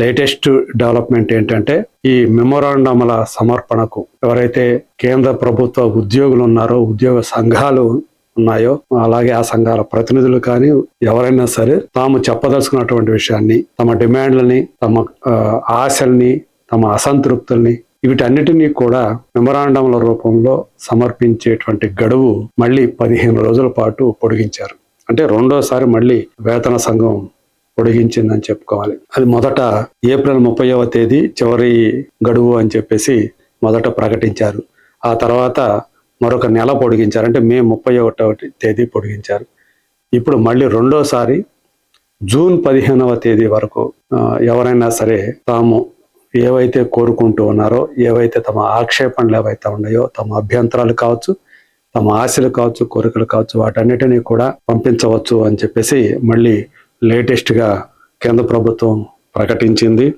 Latest development ఏంటంటే ఈ మెమోరాండంల సమర్పణకు ఎవరైతే కేంద్ర ప్రభుత్వ ఉద్యోగులు ఉన్నారో, ఉద్యోగ సంఘాలు ఉన్నాయో, అలాగే ఆ సంఘాల ప్రతినిధులు కానీ ఎవరైనా సరే తాము చెప్పదలుచుకున్నటువంటి విషయాన్ని, తమ డిమాండ్లని, తమ ఆశల్ని, తమ అసంతృప్తుల్ని వీటన్నిటినీ కూడా మెమోరాండంల రూపంలో సమర్పించేటువంటి గడువు మళ్ళీ 15 రోజుల పాటు పొడిగించారు. అంటే రెండోసారి మళ్ళీ వేతన సంఘం పొడిగించిందని చెప్పుకోవాలి. అది మొదట ఏప్రిల్ 30వ తేదీ చివరి గడువు అని చెప్పేసి మొదట ప్రకటించారు. ఆ తర్వాత మరొక నెల పొడిగించారు. అంటే మే 31వ తేదీ పొడిగించారు. ఇప్పుడు మళ్ళీ రెండోసారి జూన్ 15వ తేదీ వరకు ఎవరైనా సరే తాము ఏవైతే కోరుకుంటూ ఉన్నారో, ఏవైతే తమ ఆక్షేపణలు ఏవైతే ఉన్నాయో, తమ అభ్యంతరాలు కావచ్చు, తమ ఆశలు కావచ్చు, కోరికలు కావచ్చు, వాటన్నిటినీ కూడా పంపించవచ్చు అని చెప్పేసి మళ్ళీ లేటెస్ట్గా కేంద్ర ప్రభుత్వం ప్రకటించింది.